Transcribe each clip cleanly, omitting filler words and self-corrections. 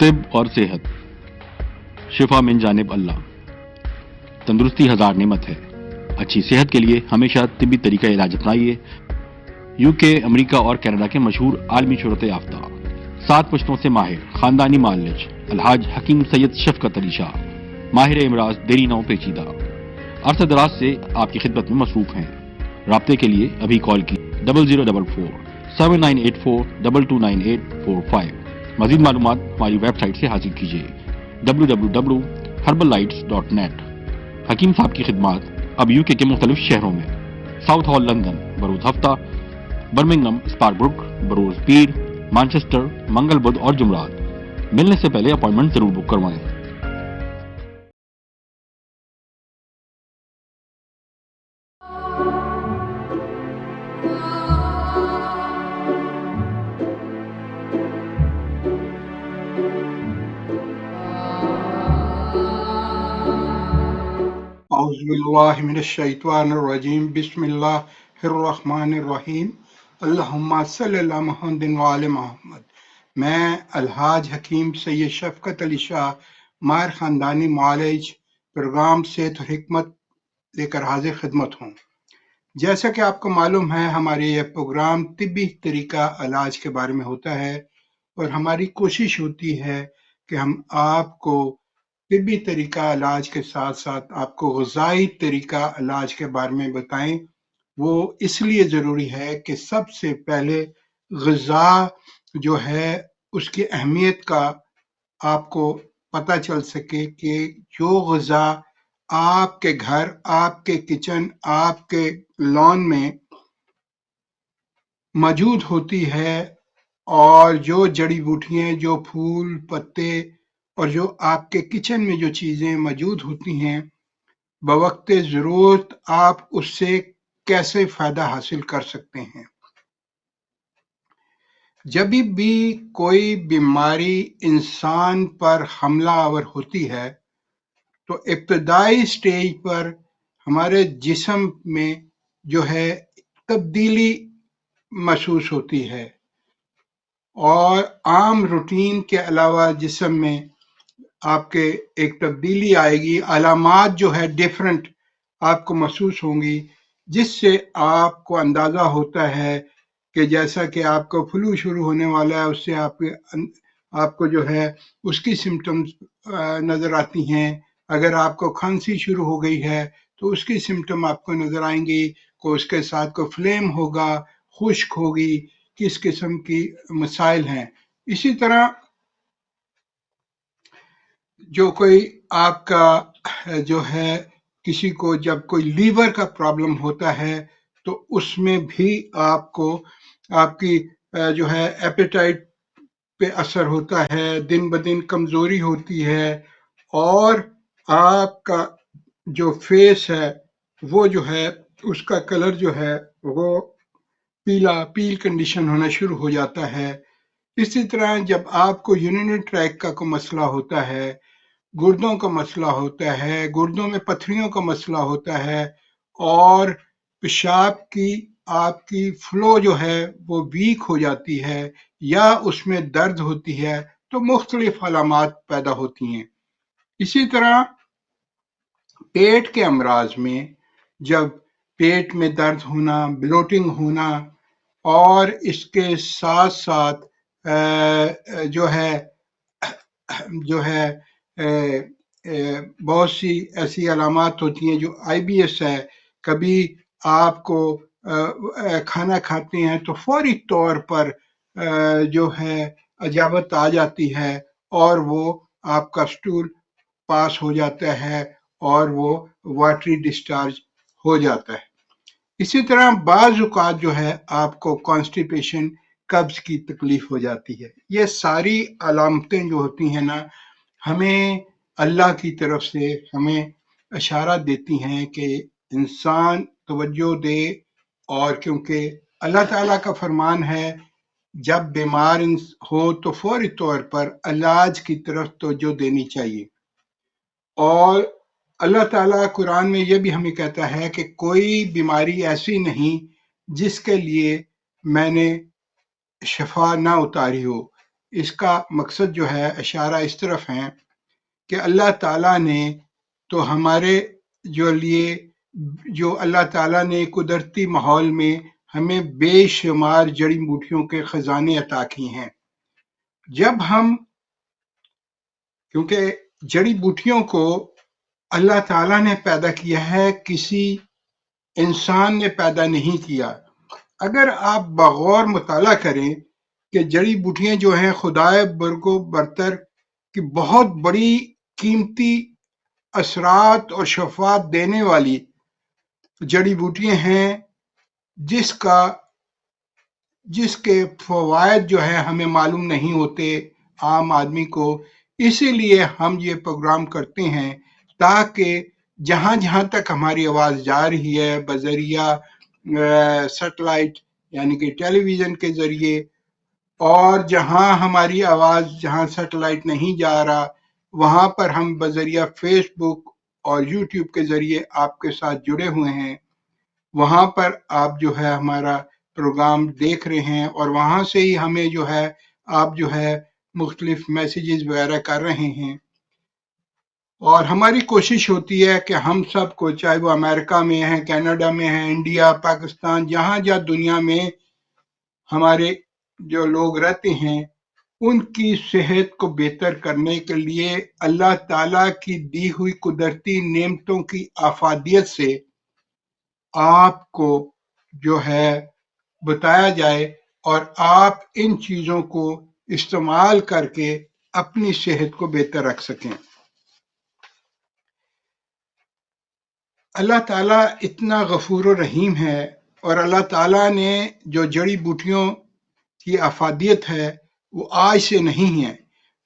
طب اور صحت، شفا من جانب اللہ۔ تندرستی ہزار نعمت ہے، اچھی صحت کے لیے ہمیشہ طبی طریقہ علاج اپنائیے۔ UK، امریکہ اور کینیڈا کے مشہور عالمی شہرت یافتہ 7 پشتوں سے ماہر خاندانی معالج الحاج حکیم سید شفقت علی شاہ، ماہر امراض دیری نو پیچیدہ، عرصہ دراز سے آپ کی خدمت میں مصروف ہیں۔ رابطے کے لیے ابھی کال کی 0044 7984 229845۔ مزید معلومات ہماری ویب سائٹ سے حاصل کیجیے www.herbalites.net۔ حکیم صاحب کی خدمات اب UK کے مختلف شہروں میں ساؤتھ ہال لندن بروز ہفتہ، برمنگھم اسپار بروک بروز پیر، مانچسٹر منگل بدھ اور جمعرات۔ ملنے سے پہلے اپوائنٹمنٹ ضرور بک کروائیں۔ اعوذ باللہ من الشیطان الرجیم، بسم اللہ الرحمن الرحیم، اللہم صلی اللہ محمد وعلی محمد۔ میں الحاج حکیم سید شفقت علی شاہ، ماہر خاندانی معالج، پروگرام صحت و حکمت لے کر حاضر خدمت ہوں۔ جیسا کہ آپ کو معلوم ہے، ہمارے یہ پروگرام طبی طریقہ علاج کے بارے میں ہوتا ہے، اور ہماری کوشش ہوتی ہے کہ ہم آپ کو طبی طریقہ علاج کے ساتھ ساتھ آپ کو غذائی طریقہ علاج کے بارے میں بتائیں۔ وہ اس لیے ضروری ہے کہ سب سے پہلے غذا جو ہے اس کی اہمیت کا آپ کو پتہ چل سکے کہ جو غذا آپ کے گھر، آپ کے کچن، آپ کے لان میں موجود ہوتی ہے، اور جو جڑی بوٹیاں، جو پھول پتے اور جو آپ کے کچن میں جو چیزیں موجود ہوتی ہیں، بوقت ضرورت آپ اس سے کیسے فائدہ حاصل کر سکتے ہیں۔ جب بھی کوئی بیماری انسان پر حملہ آور ہوتی ہے تو ابتدائی سٹیج پر ہمارے جسم میں جو ہے تبدیلی محسوس ہوتی ہے، اور عام روٹین کے علاوہ جسم میں آپ کے ایک تبدیلی آئے گی، علامات جو ہے ڈیفرنٹ آپ کو محسوس ہوں گی، جس سے آپ کو اندازہ ہوتا ہے کہ جیسا کہ آپ کو فلو شروع ہونے والا ہے، اس سے آپ کو جو ہے اس کی سمٹمز نظر آتی ہیں۔ اگر آپ کو کھانسی شروع ہو گئی ہے تو اس کی سمٹم آپ کو نظر آئیں گی، کو اس کے ساتھ کو فلیم ہوگا، خشک ہوگی، کس قسم کی مسائل ہیں۔ اسی طرح جو کوئی آپ کا جو ہے کسی کو جب کوئی لیور کا پرابلم ہوتا ہے تو اس میں بھی آپ کو آپ کی جو ہے ایپیٹائٹ پہ اثر ہوتا ہے، دن بدن کمزوری ہوتی ہے، اور آپ کا جو فیس ہے وہ جو ہے اس کا کلر جو ہے وہ پیل کنڈیشن ہونا شروع ہو جاتا ہے۔ اسی طرح جب آپ کو یورینری ٹریک کا کوئی مسئلہ ہوتا ہے، گردوں کا مسئلہ ہوتا ہے، گردوں میں پتھریوں کا مسئلہ ہوتا ہے، اور پیشاب کی آپ کی فلو جو ہے وہ ویک ہو جاتی ہے، یا اس میں درد ہوتی ہے، تو مختلف علامات پیدا ہوتی ہیں۔ اسی طرح پیٹ کے امراض میں جب پیٹ میں درد ہونا، بلوٹنگ ہونا، اور اس کے ساتھ ساتھ جو ہے بہت سی ایسی علامات ہوتی ہیں جو IBS ہے۔ کبھی آپ کو کھانا کھاتے ہیں تو فوری طور پر جو ہے اجابت آ جاتی ہے، اور وہ آپ کا سٹول پاس ہو جاتا ہے، اور وہ واٹری ڈسچارج ہو جاتا ہے۔ اسی طرح بعض اوقات جو ہے آپ کو کانسٹیپیشن، قبض کی تکلیف ہو جاتی ہے۔ یہ ساری علامتیں جو ہوتی ہیں نا، ہمیں اللہ کی طرف سے ہمیں اشارہ دیتی ہیں کہ انسان توجہ دے، اور کیونکہ اللہ تعالیٰ کا فرمان ہے جب بیمار ہو تو فوری طور پر علاج کی طرف توجہ دینی چاہیے۔ اور اللہ تعالیٰ قرآن میں یہ بھی ہمیں کہتا ہے کہ کوئی بیماری ایسی نہیں جس کے لیے میں نے شفا نہ اتاری ہو۔ اس کا مقصد جو ہے اشارہ اس طرف ہے کہ اللہ تعالیٰ نے تو ہمارے جو اللہ تعالیٰ نے قدرتی ماحول میں ہمیں بے شمار جڑی بوٹیوں کے خزانے عطا کی ہیں. جب ہم کیونکہ جڑی بوٹیوں کو اللہ تعالیٰ نے پیدا کیا ہے، کسی انسان نے پیدا نہیں کیا. اگر آپ بغور مطالعہ کریں کہ جڑی بوٹیاں جو ہیں خدائے برگ و برتر کی بہت بڑی قیمتی اثرات اور شفاعت دینے والی جڑی بوٹیاں ہیں، جس کے فوائد جو ہے ہمیں معلوم نہیں ہوتے عام آدمی کو. اسی لیے ہم یہ پروگرام کرتے ہیں تاکہ جہاں جہاں تک ہماری آواز جا رہی ہے بذریعہ سیٹلائٹ یعنی کہ ٹیلی ویژن کے ذریعے، اور جہاں ہماری آواز جہاں سیٹلائٹ نہیں جا رہا وہاں پر ہم بذریعہ فیس بک اور یوٹیوب کے ذریعے آپ کے ساتھ جڑے ہوئے ہیں، وہاں پر آپ جو ہے ہمارا پروگرام دیکھ رہے ہیں اور وہاں سے ہی ہمیں جو ہے آپ جو ہے مختلف میسیجز وغیرہ کر رہے ہیں. اور ہماری کوشش ہوتی ہے کہ ہم سب کو، چاہے وہ امریکہ میں ہیں، کینیڈا میں ہیں، انڈیا، پاکستان، جہاں جہاں دنیا میں ہمارے جو لوگ رہتے ہیں، ان کی صحت کو بہتر کرنے کے لیے اللہ تعالیٰ کی دی ہوئی قدرتی نعمتوں کی افادیت سے آپ کو جو ہے بتایا جائے اور آپ ان چیزوں کو استعمال کر کے اپنی صحت کو بہتر رکھ سکیں. اللہ تعالیٰ اتنا غفور و رحیم ہے، اور اللہ تعالیٰ نے جو جڑی بوٹیوں کی افادیت ہے وہ آج سے نہیں ہے.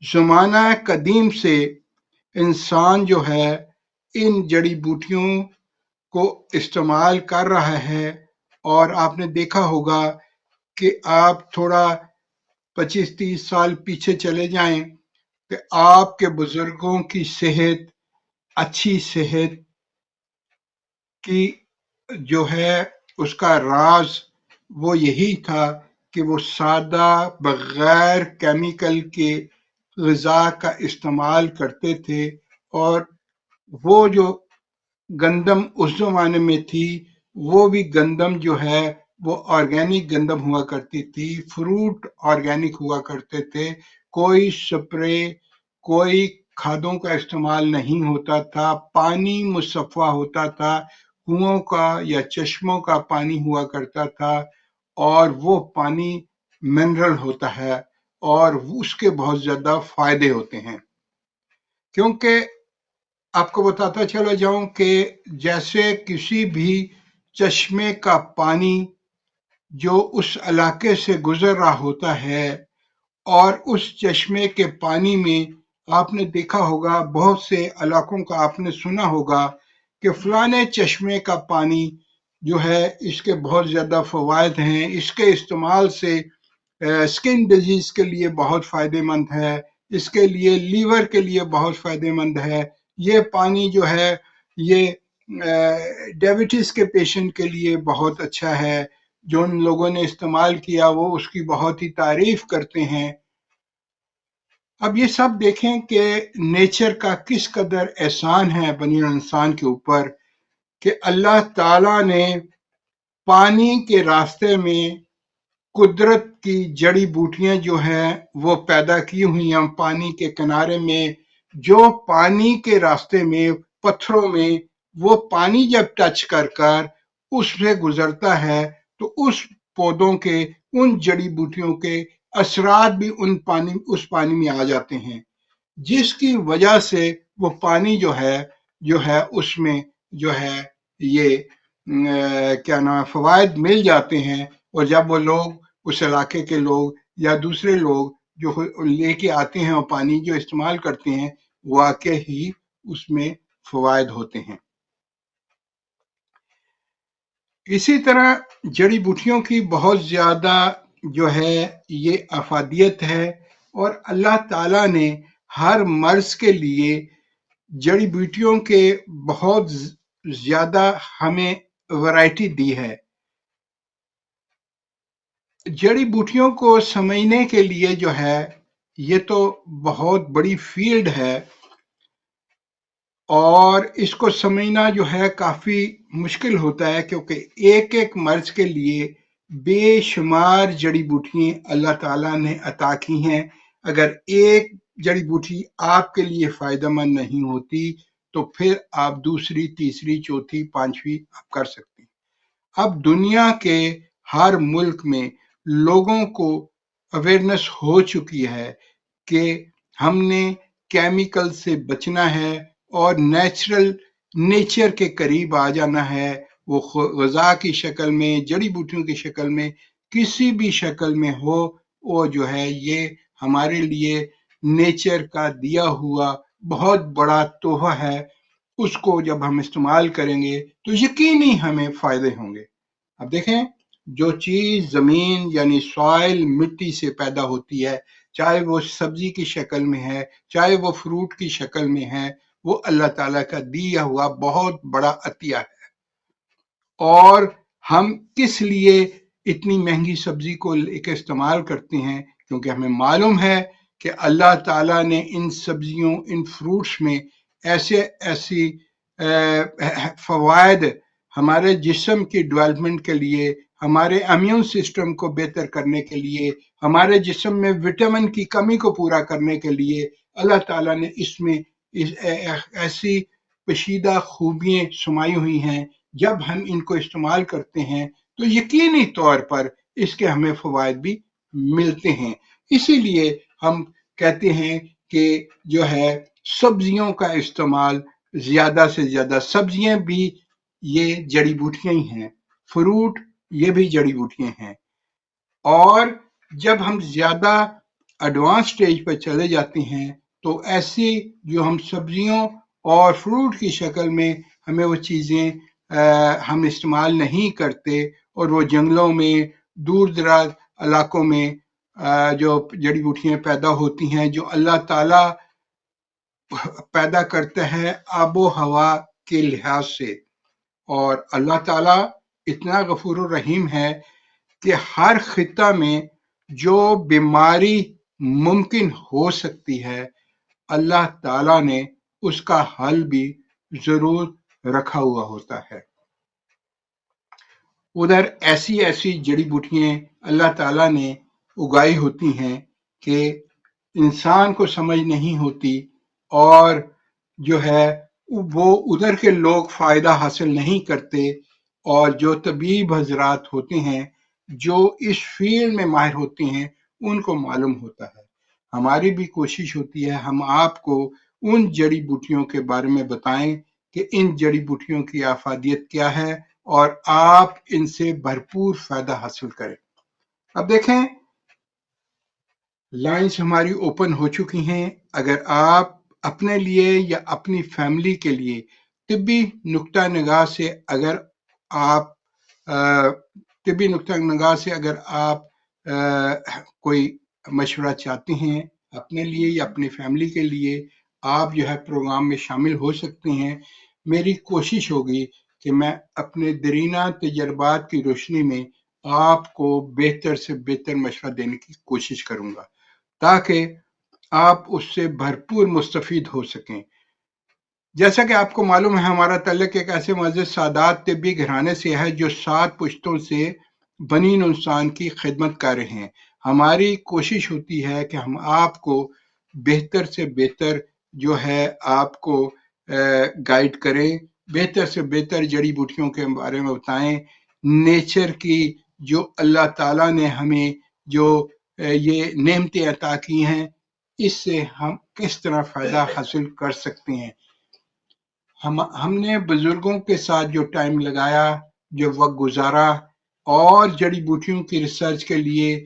زمانہ قدیم سے انسان جو ہے ان جڑی بوٹیوں کو استعمال کر رہا ہے. اور آپ نے دیکھا ہوگا کہ آپ تھوڑا 25-30 سال پیچھے چلے جائیں کہ آپ کے بزرگوں کی صحت، اچھی صحت کی جو ہے اس کا راز وہ یہی تھا کہ وہ سادہ بغیر کیمیکل کے غذا کا استعمال کرتے تھے. اور وہ جو گندم اس زمانے میں تھی وہ بھی گندم جو ہے وہ آرگینک گندم ہوا کرتی تھی، فروٹ آرگینک ہوا کرتے تھے، کوئی سپرے، کوئی کھادوں کا استعمال نہیں ہوتا تھا، پانی مصفہ ہوتا تھا، کنووں کا یا چشموں کا پانی ہوا کرتا تھا، اور وہ پانی منرل ہوتا ہے اور اس کے بہت زیادہ فائدے ہوتے ہیں. کیونکہ آپ کو بتاتا چلا جاؤں کہ جیسے کسی بھی چشمے کا پانی جو اس علاقے سے گزر رہا ہوتا ہے، اور اس چشمے کے پانی میں آپ نے دیکھا ہوگا بہت سے علاقوں کا آپ نے سنا ہوگا کہ فلانے چشمے کا پانی جو ہے اس کے بہت زیادہ فوائد ہیں، اس کے استعمال سے اسکن ڈیزیز کے لیے بہت فائدہ مند ہے، اس کے لیے لیور کے لیے بہت فائدہ مند ہے، یہ پانی جو ہے یہ ڈائبٹیز کے پیشنٹ کے لیے بہت اچھا ہے. جو ان لوگوں نے استعمال کیا وہ اس کی بہت ہی تعریف کرتے ہیں. اب یہ سب دیکھیں کہ نیچر کا کس قدر احسان ہے بنی انسان کے اوپر کہ اللہ تعالیٰ نے پانی کے راستے میں قدرت کی جڑی بوٹیاں جو ہیں وہ پیدا کی ہوئی ہیں. پانی کے کنارے میں جو پانی کے راستے میں پتھروں میں وہ پانی جب ٹچ کر اس سے گزرتا ہے تو اس پودوں کے، ان جڑی بوٹیوں کے اثرات بھی اس پانی میں آ جاتے ہیں، جس کی وجہ سے وہ پانی جو ہے اس میں جو ہے یہ کیا نام فوائد مل جاتے ہیں. اور جب وہ لوگ اس علاقے کے لوگ یا دوسرے لوگ جو لے کے آتے ہیں اور پانی جو استعمال کرتے ہیں واقع ہی اس میں فوائد ہوتے ہیں. اسی طرح جڑی بوٹیوں کی بہت زیادہ جو ہے یہ افادیت ہے، اور اللہ تعالیٰ نے ہر مرض کے لیے جڑی بوٹیوں کے بہت زیادہ ہمیں ورائٹی دی ہے. جڑی بوٹیوں کو سمجھنے کے لیے جو ہے یہ تو بہت بڑی فیلڈ ہے اور اس کو سمجھنا جو ہے کافی مشکل ہوتا ہے، کیونکہ ایک ایک مرض کے لیے بے شمار جڑی بوٹیاں اللہ تعالیٰ نے عطا کی ہیں۔ اگر ایک جڑی بوٹی آپ کے لیے فائدہ مند نہیں ہوتی تو پھر آپ دوسری، تیسری، چوتھی، پانچویں آپ کر سکتے ہیں۔ اب دنیا کے ہر ملک میں لوگوں کو اویئرنیس ہو چکی ہے کہ ہم نے کیمیکل سے بچنا ہے اور نیچر کے قریب آ جانا ہے، وہ غذا کی شکل میں، جڑی بوٹیوں کی شکل میں، کسی بھی شکل میں ہو، وہ جو ہے یہ ہمارے لیے نیچر کا دیا ہوا بہت بڑا تحفہ ہے۔ اس کو جب ہم استعمال کریں گے تو یقینی ہمیں فائدے ہوں گے۔ اب دیکھیں، جو چیز زمین یعنی سوائل، مٹی سے پیدا ہوتی ہے، چاہے وہ سبزی کی شکل میں ہے، چاہے وہ فروٹ کی شکل میں ہے، وہ اللہ تعالیٰ کا دیا ہوا بہت بڑا عطیہ ہے۔ اور ہم کس لیے اتنی مہنگی سبزی کو استعمال کرتے ہیں؟ کیونکہ ہمیں معلوم ہے کہ اللہ تعالیٰ نے ان سبزیوں، ان فروٹس میں ایسی فوائد ہمارے جسم کی ڈیولپمنٹ کے لیے، ہمارے امیون سسٹم کو بہتر کرنے کے لیے، ہمارے جسم میں وٹامن کی کمی کو پورا کرنے کے لیے اللہ تعالیٰ نے اس میں ایسی پوشیدہ خوبیاں سمائی ہوئی ہیں۔ جب ہم ان کو استعمال کرتے ہیں تو یقینی طور پر اس کے ہمیں فوائد بھی ملتے ہیں۔ اسی لیے ہم کہتے ہیں کہ جو ہے سبزیوں کا استعمال زیادہ سے زیادہ، سبزیاں بھی یہ جڑی بوٹیاں ہی ہیں، فروٹ یہ بھی جڑی بوٹیاں ہیں۔ اور جب ہم زیادہ ایڈوانس سٹیج پر چلے جاتے ہیں تو ایسی جو ہم سبزیوں اور فروٹ کی شکل میں ہمیں وہ چیزیں ہم استعمال نہیں کرتے، اور وہ جنگلوں میں، دور دراز علاقوں میں جو جڑی بوٹیاں پیدا ہوتی ہیں، جو اللہ تعالیٰ پیدا کرتا ہے آب و ہوا کے لحاظ سے۔ اور اللہ تعالیٰ اتنا غفور الرحیم ہے کہ ہر خطہ میں جو بیماری ممکن ہو سکتی ہے، اللہ تعالیٰ نے اس کا حل بھی ضرور رکھا ہوا ہوتا ہے۔ ادھر ایسی جڑی بوٹیاں اللہ تعالیٰ نے اگائی ہوتی ہیں کہ انسان کو سمجھ نہیں ہوتی، اور جو ہے وہ ادھر کے لوگ فائدہ حاصل نہیں کرتے، اور جو طبیب حضرات ہوتے ہیں، جو اس فیلڈ میں ماہر ہوتے ہیں، ان کو معلوم ہوتا ہے۔ ہماری بھی کوشش ہوتی ہے ہم آپ کو ان جڑی بوٹیوں کے بارے میں بتائیں کہ ان جڑی بوٹیوں کی افادیت کیا ہے، اور آپ ان سے بھرپور فائدہ حاصل کریں۔ اب دیکھیں، لائنز ہماری اوپن ہو چکی ہیں۔ اگر آپ اپنے لیے یا اپنی فیملی کے لیے طبی نقطہ نگاہ سے اگر آپ کوئی مشورہ چاہتے ہیں اپنے لیے یا اپنی فیملی کے لیے، آپ جو ہے پروگرام میں شامل ہو سکتے ہیں۔ میری کوشش ہوگی کہ میں اپنے دیرینہ تجربات کی روشنی میں آپ کو بہتر سے بہتر مشورہ دینے کی کوشش کروں گا، تاکہ آپ اس سے بھرپور مستفید ہو سکیں۔ جیسا کہ آپ کو معلوم ہے، ہمارا تعلق ایک ایسے معزز سادات طبی گھرانے سے ہے جو 7 پشتوں سے بنی انسان کی خدمت کر رہے ہیں۔ ہماری کوشش ہوتی ہے کہ ہم آپ کو بہتر سے بہتر جو ہے آپ کو گائیڈ کریں، بہتر سے بہتر جڑی بوٹیوں کے بارے میں بتائیں، نیچر کی جو اللہ تعالیٰ نے ہمیں جو یہ نعمتیں عطا کی ہیں، اس سے ہم کس طرح فائدہ حاصل کر سکتے ہیں۔ ہم نے بزرگوں کے ساتھ جو ٹائم لگایا، جو وقت گزارا، اور جڑی بوٹیوں کی ریسرچ کے لیے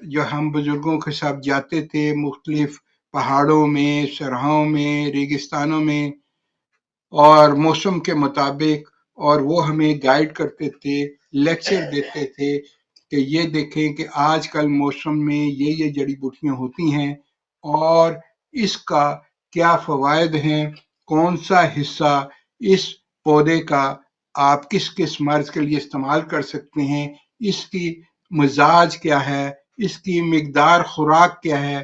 جو ہم بزرگوں کے ساتھ جاتے تھے مختلف پہاڑوں میں، صحراؤں میں، ریگستانوں میں، اور موسم کے مطابق، اور وہ ہمیں گائیڈ کرتے تھے، لیکچر دیتے تھے کہ یہ دیکھیں کہ آج کل موسم میں یہ جڑی بوٹیاں ہوتی ہیں، اور اس کا کیا فوائد ہیں، کون سا حصہ اس پودے کا آپ کس مرض کے لیے استعمال کر سکتے ہیں، اس کی مزاج کیا ہے، اس کی مقدار خوراک کیا ہے،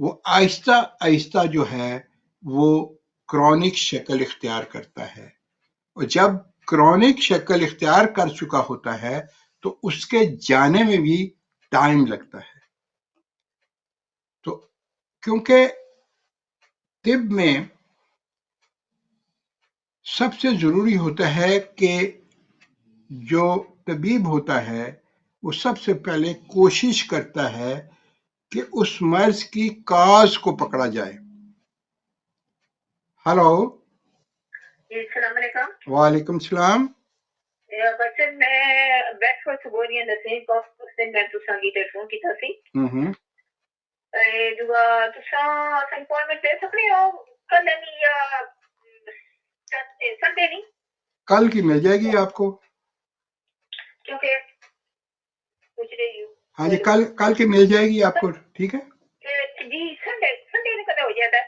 وہ آہستہ آہستہ جو ہے وہ کرونک شکل اختیار کرتا ہے، اور جب کرونک شکل اختیار کر چکا ہوتا ہے تو اس کے جانے میں بھی ٹائم لگتا ہے. تو کیونکہ طب میں سب سے ضروری ہوتا ہے کہ جو طبیب ہوتا ہے وہ سب سے پہلے کوشش کرتا ہے کہ اس مرض کی کاز کو پکڑا جائے. ہلو. جی السلام علیکم. وعلیکم السلام. بس میں بیٹھ کر بول رہی ہوں نسیم کو سے میں تساں کی ٹیلیفون کیتا سی. جو تساں اپائنٹمنٹ لے سکتے ہو کل نہیں یا سنڈے نہیں؟ کل کی مل جائے گی آپ کو. کیونکہ پوچھ رہی ہوں. ہاں جی کل کی مل جائے گی آپ کو. ٹھیک ہے جی سنڈے نے کتنا ہو جاتا ہے؟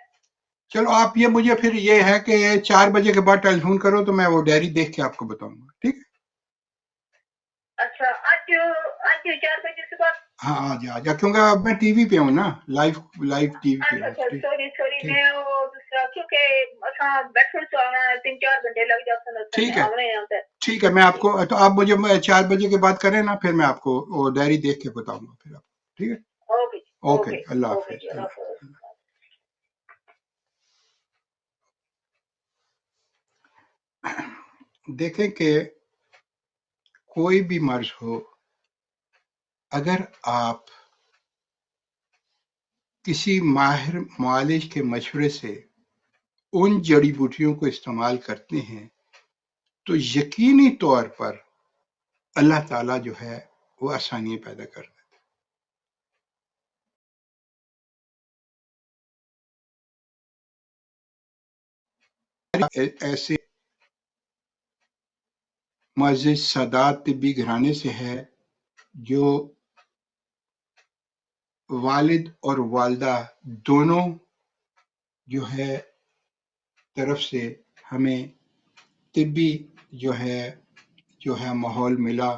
چلو آپ یہ مجھے پھر یہ ہے کہ 4 بجے کے بعد ٹیلی فون کرو تو میں وہ ڈائری دیکھ کے آپ کو بتاؤں گا. ٹھیک ہے. اچھا آج 4 بجے سے بعد. ہاں آ جا کیونکہ اب میں ٹی وی پہ ہوں نا، لائیو ٹی وی پہ ہوں. اچھا سوری میں وہ دوسرا کیونکہ اساں بیٹھن سے آنا 3-4 گھنٹے لگ جاتے ہیں. ٹھیک ہے ٹھیک ہے میں آپ کو تو آپ مجھے 4 بجے کے بعد کریں نا، پھر میں آپ کو وہ ڈائری دیکھ کے بتاؤں گا پھر آپ. ٹھیک ہے اوکے اللہ حافظ. دیکھیں کہ کوئی بھی مرض ہو، اگر آپ کسی ماہر معالج کے مشورے سے ان جڑی بوٹیوں کو استعمال کرتے ہیں تو یقینی طور پر اللہ تعالیٰ جو ہے وہ آسانیاں پیدا کر دیتے. ایسے معزز سادات طبی گھرانے سے ہے جو والد اور والدہ دونوں جو ہے طرف سے ہمیں طبی جو ہے ماحول ملا،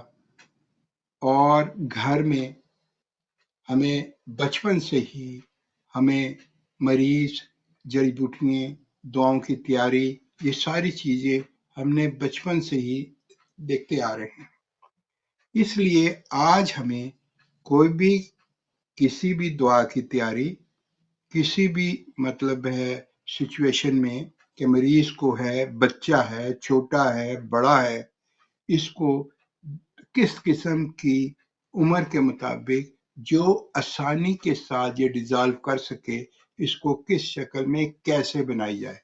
اور گھر میں ہمیں بچپن سے ہی ہمیں مریض، جڑی بوٹیاں، دعاؤں کی تیاری، یہ ساری چیزیں ہم نے بچپن سے ہی دیکھتے آ رہے ہیں. اس لیے آج ہمیں کوئی بھی کسی بھی دعا کی تیاری، کسی بھی مطلب ہے سچویشن میں کہ مریض کو ہے، بچہ ہے، چھوٹا ہے، بڑا ہے، اس کو کس قسم کی عمر کے مطابق جو آسانی کے ساتھ یہ ڈیزالو کر سکے، اس کو کس شکل میں کیسے بنائی جائے.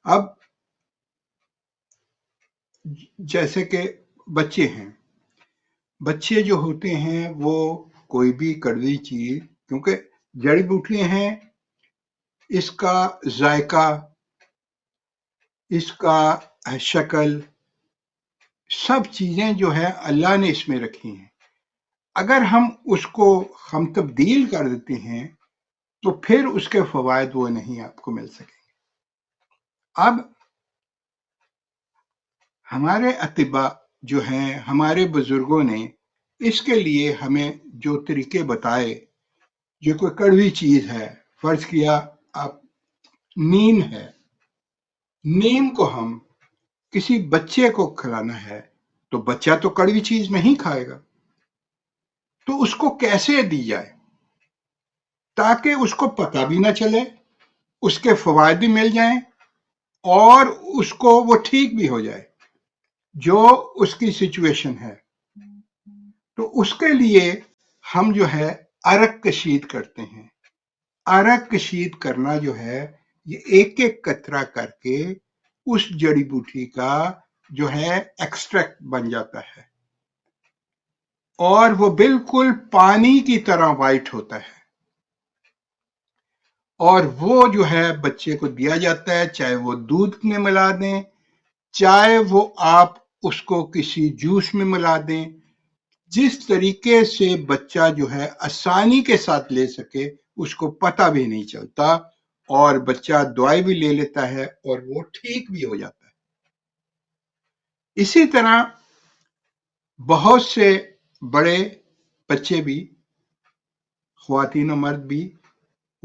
اب جیسے کہ بچے ہیں، بچے جو ہوتے ہیں وہ کوئی بھی کڑوی چیز، کیونکہ جڑی بوٹیاں ہیں، اس کا ذائقہ، اس کا شکل، سب چیزیں جو ہے اللہ نے اس میں رکھی ہیں. اگر ہم اس کو تبدیل کر دیتے ہیں تو پھر اس کے فوائد وہ نہیں آپ کو مل سکیں گے. اب ہمارے اطباء جو ہیں، ہمارے بزرگوں نے اس کے لیے ہمیں جو طریقے بتائے، جو کوئی کڑوی چیز ہے، فرض کیا آپ نیم ہے، نیم کو ہم کسی بچے کو کھلانا ہے تو بچہ تو کڑوی چیز نہیں کھائے گا، تو اس کو کیسے دی جائے تاکہ اس کو پتہ بھی نہ چلے، اس کے فوائد بھی مل جائیں اور اس کو وہ ٹھیک بھی ہو جائے جو اس کی سچویشن ہے. تو اس کے لیے ہم جو ہے عرق کشید کرتے ہیں. عرق کشید کرنا جو ہے یہ ایک ایک قطرہ کر کے اس جڑی بوٹی کا جو ہے ایکسٹریکٹ بن جاتا ہے، اور وہ بالکل پانی کی طرح وائٹ ہوتا ہے، اور وہ جو ہے بچے کو دیا جاتا ہے، چاہے وہ دودھ میں ملا دیں، چاہے وہ آپ اس کو کسی جوس میں ملا دیں، جس طریقے سے بچہ جو ہے آسانی کے ساتھ لے سکے، اس کو پتہ بھی نہیں چلتا، اور بچہ دوائی بھی لے لیتا ہے اور وہ ٹھیک بھی ہو جاتا ہے. اسی طرح بہت سے بڑے بچے بھی، خواتین و مرد بھی،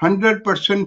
100%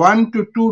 1 to 2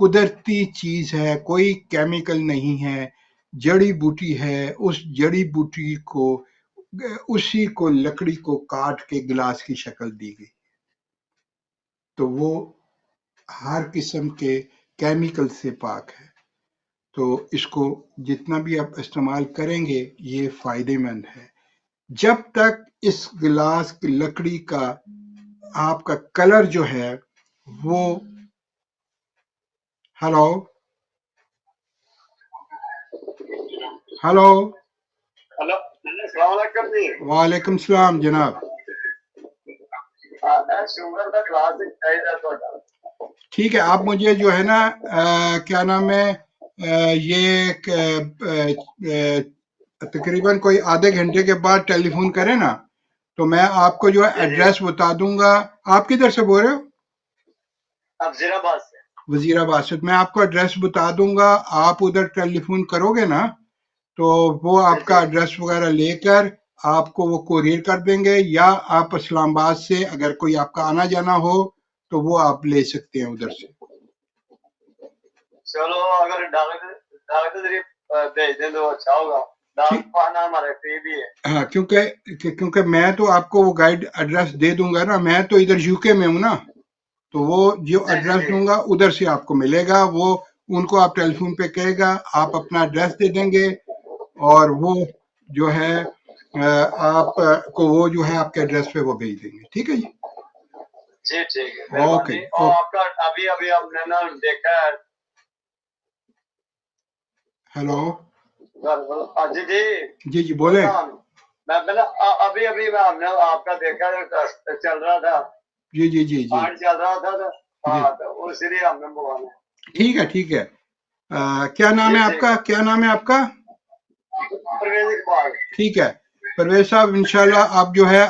قدرتی چیز ہے، کوئی کیمیکل نہیں ہے، جڑی بوٹی ہے. اس جڑی بوٹی کو اسی کو لکڑی کو کاٹ کے گلاس کی شکل دی گئی، تو وہ ہر قسم کے کیمیکل سے پاک ہے. تو اس کو جتنا بھی آپ استعمال کریں گے یہ فائدے مند ہے. جب تک اس گلاس کی لکڑی کا آپ کا کلر جو ہے وہ ہلو ہلو ہلو، السلام علیکم جی. وعلیکم السلام جناب. شوگر کا کلاسک چاہیے تھوڑا. ٹھیک ہے، آپ مجھے جو ہے نا کیا نام ہے یہ تقریباً کوئی آدھے گھنٹے کے بعد ٹیلی فون کریں نا، تو میں آپ کو جو ہے ایڈریس بتا دوں گا. آپ کدھر سے بول رہے ہو؟ وزیر آباد سے. وزیر آباد سے. میں آپ کو ایڈریس بتا دوں گا، آپ ادھر ٹیلی فون کرو گے نا تو وہ آپ کا ایڈریس وغیرہ لے کر آپ کو وہ کوریئر کر دیں گے، یا آپ اسلام آباد سے اگر کوئی آپ کا آنا جانا ہو تو وہ آپ لے سکتے ہیں ادھر سے. چلو اگر ڈاکٹر ذریعے بھیج دیں تو اچھا ہوگا. ڈاکٹر ہمارے فری بھی ہے. ہاں، کیونکہ میں تو آپ کو وہ گائیڈ ایڈریس دے دوں گا نا، میں تو ادھر یو کے میں ہوں نا، تو وہ جو ایڈریس دوں گا ادھر سے آپ کو ملے گا. وہ ان کو آپ ٹیلی فون پہ کہے گا، آپ اپنا ایڈریس دے دیں گے اور وہ جو ہے آپ کو وہ جو ہے آپ کے ایڈریس پہ وہ بھیج دیں گے. ٹھیک ہے جی؟ جی ٹھیک ہے، اوکے. مہربانی. اور آپ کا ابھی ہم نے نا دیکھا ہے. ہیلو جی جی جی جی بولیں. میں ابھی ہم نے آپ کا دیکھا چل رہا تھا. جی جی جی جی چل رہا تھا. ہاں، تو اسی لیے ہم نے منگوانا. ٹھیک ہے ٹھیک ہے. کیا نام ہے آپ کا؟ کیا نام ہے آپ کا؟ پرویز اقبال. ٹھیک ہے پرویز صاحب، انشاءاللہ آپ جو ہے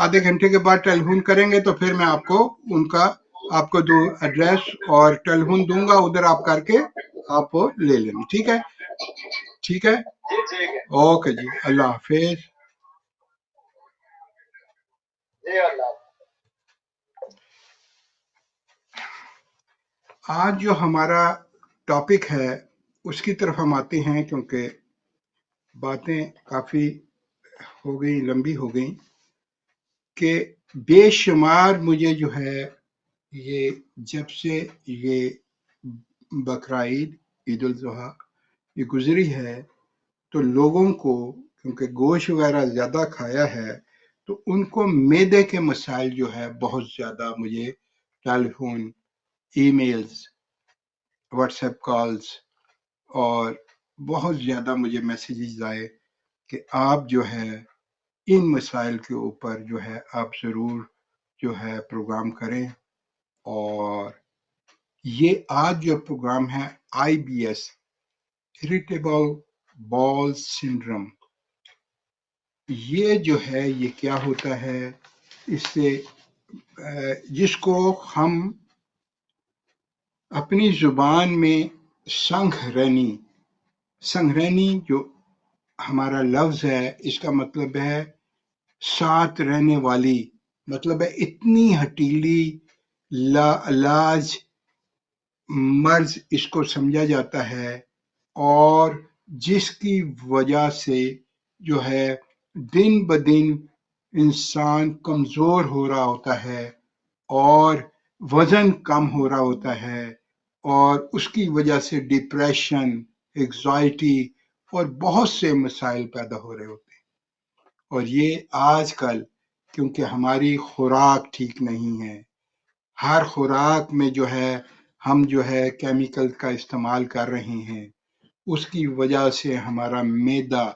آدھے گھنٹے کے بعد ٹیلی فون کریں گے تو پھر میں آپ کو ان کا آپ کو دو ایڈریس اور ٹیلی فون دوں گا، ادھر آپ کر کے آپ وہ لے لیں گے. ٹھیک ہے ٹھیک ہے. جی ٹھیک ہے. اوکے جی، اللہ حافظ. جی اللہ. آج جو ہمارا ٹاپک ہے اس کی طرف ہم آتے ہیں، کیونکہ باتیں کافی ہو گئی، لمبی ہو گئی، کہ بے شمار مجھے جو ہے یہ جب سے یہ بقرعید عید الاضحیٰ یہ گزری ہے تو لوگوں کو کیونکہ گوشت وغیرہ زیادہ کھایا ہے تو ان کو معدے کے مسائل جو ہے بہت زیادہ مجھے ٹیلی phone, e mails, what's app calls اور بہت زیادہ مجھے میسیجز آئے کہ آپ جو ہے ان مسائل کے اوپر جو ہے آپ ضرور جو ہے پروگرام کریں. اور یہ آج جو پروگرام ہے IBS اریٹیبل بال سنڈروم، یہ جو ہے یہ کیا ہوتا ہے، اس سے جس کو ہم اپنی زبان میں سنگرینی جو ہمارا لفظ ہے اس کا مطلب ہے ساتھ رہنے والی، مطلب ہے اتنی ہٹیلی لاعلاج مرض اس کو سمجھا جاتا ہے، اور جس کی وجہ سے جو ہے دن بدن انسان کمزور ہو رہا ہوتا ہے اور وزن کم ہو رہا ہوتا ہے، اور اس کی وجہ سے ڈپریشن، ایگزائٹی اور بہت سے مسائل پیدا ہو رہے ہوتے ہیں. اور یہ آج کل کیونکہ ہماری خوراک ٹھیک نہیں ہے، ہر خوراک میں جو ہے ہم جو ہے کیمیکل کا استعمال کر رہے ہیں، اس کی وجہ سے ہمارا معدہ،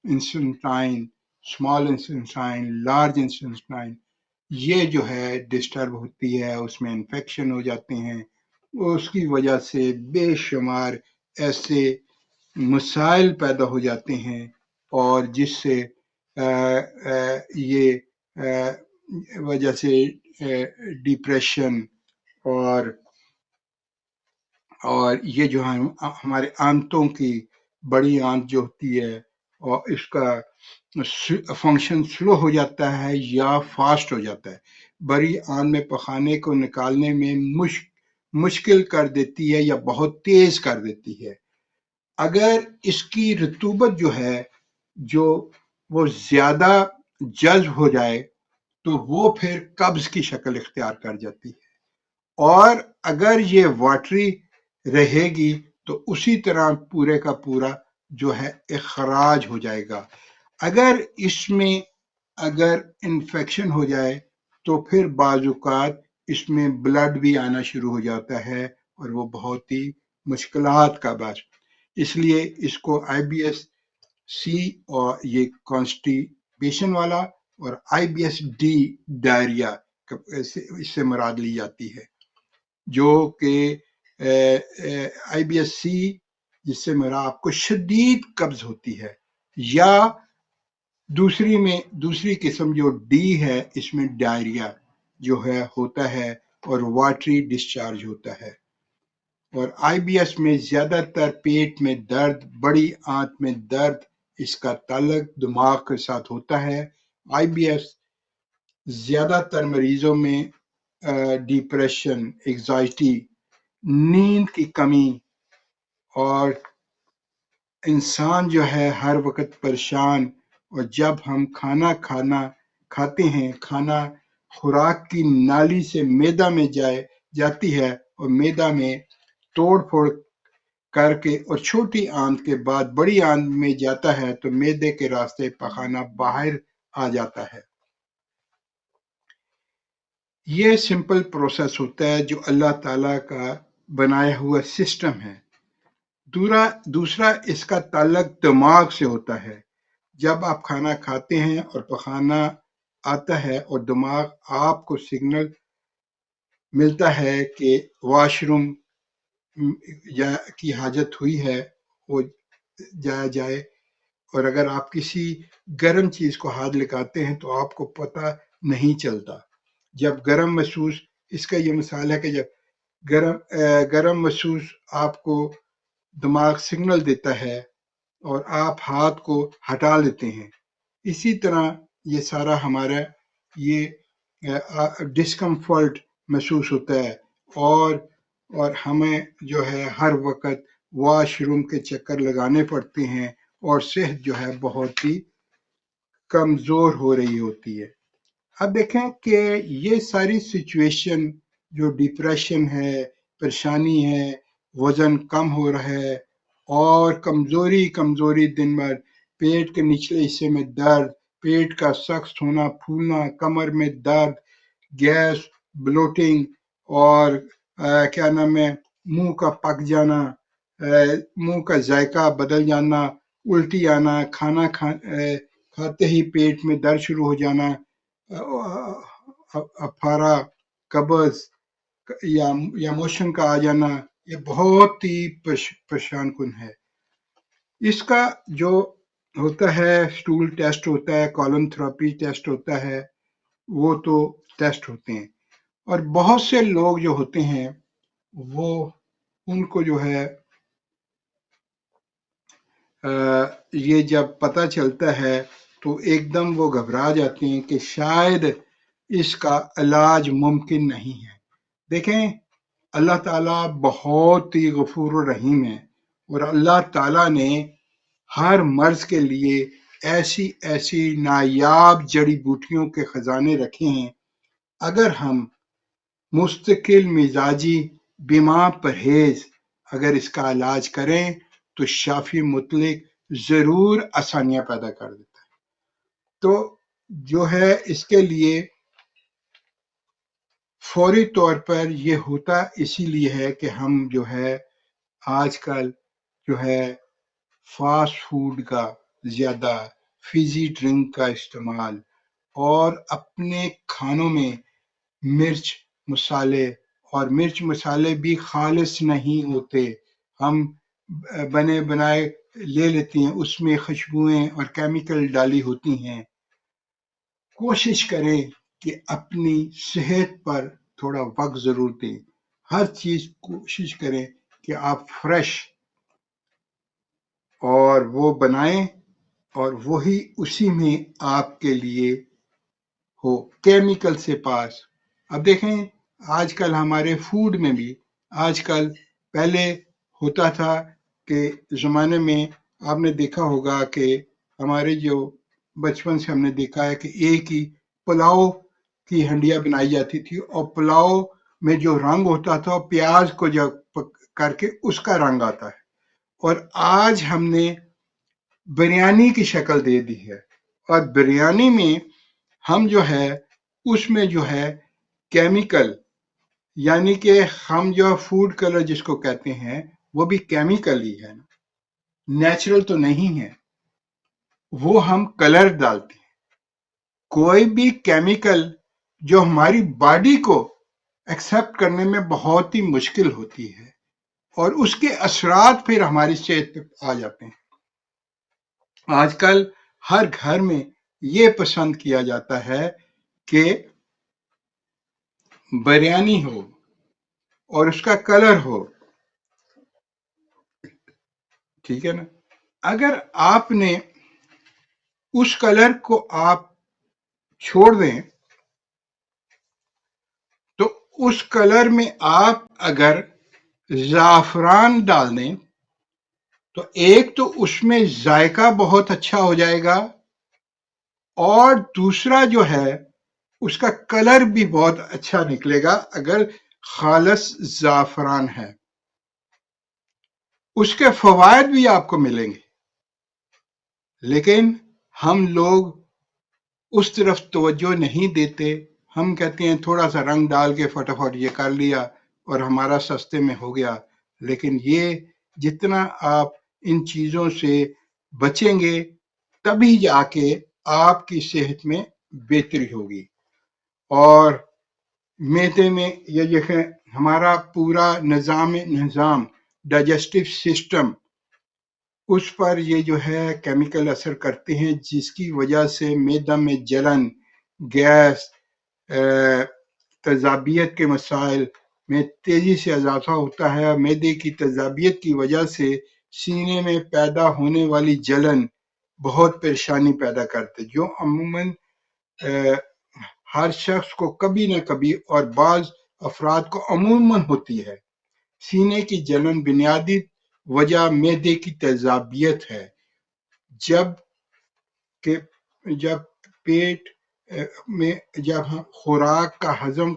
انسولٹائن، اسمال انسولٹائن، لارج انسولٹائن، یہ جو ہے ڈسٹرب ہوتی ہے، اس میں انفیکشن ہو جاتے ہیں. اس کی وجہ سے بے شمار ایسے مسائل پیدا ہو جاتے ہیں، اور جس سے یہ وجہ سے ڈپریشن اور یہ جو ہمارے آنتوں کی بڑی آنت جو ہوتی ہے اور اس کا فنکشن سلو ہو جاتا ہے یا فاسٹ ہو جاتا ہے. بڑی آنت میں پخانے کو نکالنے میں مشکل کر دیتی ہے یا بہت تیز کر دیتی ہے۔ اگر اس کی رطوبت جو ہے جو وہ زیادہ جذب ہو جائے تو وہ پھر قبض کی شکل اختیار کر جاتی ہے، اور اگر یہ واٹری رہے گی تو اسی طرح پورے کا پورا جو ہے اخراج ہو جائے گا۔ اگر اس میں اگر انفیکشن ہو جائے تو پھر بعض اوقات اس میں بلڈ بھی آنا شروع ہو جاتا ہے اور وہ بہت ہی مشکلات کا باعث، اس لیے اس کو آئی بی ایس سی اور یہ کانسٹیپیشن والا اور آئی بی ایس ڈی ڈائریا اس سے مراد لی جاتی ہے، جو کہ آئی بی ایس سی جس سے مراد آپ کو شدید قبض ہوتی ہے، یا دوسری قسم جو ڈی ہے اس میں ڈائریا جو ہے ہوتا ہے اور واٹری ڈسچارج ہوتا ہے۔ اور آئی بی ایس میں زیادہ تر پیٹ میں درد، بڑی آنت میں درد، اس کا تعلق دماغ کے ساتھ ہوتا ہے۔ آئی بی ایس زیادہ تر مریضوں میں ڈپریشن، ایگزائٹی، نیند کی کمی، اور انسان جو ہے ہر وقت پریشان، اور جب ہم کھانا کھاتے ہیں، کھانا خوراک کی نالی سے معدہ میں جاتی ہے اور معدہ میں توڑ پھوڑ کر کے اور چھوٹی آنت کے بعد بڑی آنت میں جاتا ہے تو معدے کے راستے پخانہ باہر آ جاتا ہے۔ یہ سمپل پروسیس ہوتا ہے جو اللہ تعالیٰ کا بنایا ہوا سسٹم ہے۔ دوسرا اس کا تعلق دماغ سے ہوتا ہے۔ جب آپ کھانا کھاتے ہیں اور پخانہ آتا ہے اور دماغ آپ کو سگنل ملتا ہے کہ واش روم کی حاجت ہوئی ہے، وہ جایا جائے، اور اگر آپ کسی گرم چیز کو ہاتھ لگاتے ہیں تو آپ کو پتہ نہیں چلتا۔ جب گرم محسوس، اس کا یہ مثال ہے کہ جب گرم محسوس آپ کو دماغ سگنل دیتا ہے اور آپ ہاتھ کو ہٹا لیتے ہیں، اسی طرح یہ سارا ہمارا یہ ڈسکمفرٹ محسوس ہوتا ہے، اور ہمیں جو ہے ہر وقت واش روم کے چکر لگانے پڑتے ہیں، اور صحت جو ہے بہت ہی کمزور ہو رہی ہوتی ہے۔ اب دیکھیں کہ یہ ساری سچویشن جو ڈپریشن ہے، پریشانی ہے، وزن کم ہو رہا ہے، اور کمزوری دن بھر، پیٹ کے نچلے حصے میں درد، پیٹ کا سخت ہونا، پھولنا، کمر میں درد، گیس، بلوٹنگ، اور کیا نام ہے، منہ کا پک جانا، منہ کا ذائقہ بدل جانا، الٹی آنا، کھانا کھاتے ہی پیٹ میں درد شروع ہو جانا، افارہ، قبض یا موشن کا آ جانا، یہ بہت ہی پریشان کن ہے۔ اس کا جو ہوتا ہے سٹول ٹیسٹ ہوتا ہے، کالن تھراپی ٹیسٹ ہوتا ہے، وہ تو ٹیسٹ ہوتے ہیں، اور بہت سے لوگ جو ہوتے ہیں وہ ان کو جو ہے یہ جب پتہ چلتا ہے تو ایک دم وہ گھبرا جاتے ہیں کہ شاید اس کا علاج ممکن نہیں ہے۔ دیکھیں، اللہ تعالیٰ بہت ہی غفور و رحیم ہے، اور اللہ تعالیٰ نے ہر مرض کے لیے ایسی نایاب جڑی بوٹیوں کے خزانے رکھے ہیں۔ اگر ہم مستقل مزاجی بیمار پرہیز اگر اس کا علاج کریں تو شافی مطلق ضرور آسانیاں پیدا کر دیتا ہے۔ تو جو ہے اس کے لیے فوری طور پر یہ ہوتا اسی لیے ہے کہ ہم جو ہے آج کل جو ہے فاسٹ فوڈ کا زیادہ، فیزی ڈرنک کا استعمال، اور اپنے کھانوں میں مرچ مسالے بھی خالص نہیں ہوتے، ہم بنے بنائے لے لیتے ہیں، اس میں خوشبوئیں اور کیمیکل ڈالی ہوتی ہیں۔ کوشش کریں کہ اپنی صحت پر تھوڑا وقت ضرور دیں، ہر چیز کوشش کریں کہ آپ فریش اور وہ بنائیں، اور وہی اسی میں آپ کے لیے ہو، کیمیکل سے پاس۔ اب دیکھیں آج کل ہمارے فوڈ میں بھی آج کل پہلے ہوتا تھا کہ زمانے میں آپ نے دیکھا ہوگا کہ ہمارے جو بچپن سے ہم نے دیکھا ہے کہ ایک ہی پلاؤ کی ہنڈیاں بنائی جاتی تھی اور پلاؤ میں جو رنگ ہوتا تھا پیاز کو جب کر کے اس کا رنگ آتا ہے، اور آج ہم نے بریانی کی شکل دے دی ہے، اور بریانی میں ہم جو ہے اس میں جو ہے کیمیکل، یعنی کہ ہم جو فوڈ کلر جس کو کہتے ہیں وہ بھی کیمیکل ہی ہے، نیچرل تو نہیں ہے، وہ ہم کلر ڈالتے ہیں۔ کوئی بھی کیمیکل جو ہماری باڈی کو ایکسپٹ کرنے میں بہت ہی مشکل ہوتی ہے اور اس کے اثرات پھر ہماری صحت پہ آ جاتے ہیں۔ آج کل ہر گھر میں یہ پسند کیا جاتا ہے کہ بریانی ہو اور اس کا کلر ہو، ٹھیک ہے نا؟ اگر آپ نے اس کلر کو آپ چھوڑ دیں تو اس کلر میں آپ اگر زعفران ڈال دیں تو ایک تو اس میں ذائقہ بہت اچھا ہو جائے گا، اور دوسرا جو ہے اس کا کلر بھی بہت اچھا نکلے گا اگر خالص زعفران ہے۔ اس کے فوائد بھی آپ کو ملیں گے، لیکن ہم لوگ اس طرف توجہ نہیں دیتے۔ ہم کہتے ہیں تھوڑا سا رنگ ڈال کے فٹافٹ یہ کر لیا اور ہمارا سستے میں ہو گیا، لیکن یہ جتنا آپ ان چیزوں سے بچیں گے تبھی جا کے آپ کی صحت میں بہتری ہوگی۔ اور معدے میں یہ دیکھیں ہمارا پورا نظام ڈائجسٹو سسٹم، اس پر یہ جو ہے کیمیکل اثر کرتے ہیں، جس کی وجہ سے معدہ میں جلن، گیس، تیزابیت کے مسائل میں تیزی سے اضافہ ہوتا ہے۔ معدے کی تیزابیت کی وجہ سے سینے میں پیدا ہونے والی جلن بہت پریشانی پیدا کرتے، جو عموماً ہر شخص کو کبھی نہ کبھی اور بعض افراد کو عموماً ہوتی ہے۔ سینے کی جلن بنیادی وجہ معدے کی تیزابیت ہے۔ جب پیٹ میں جب خوراک کا ہضم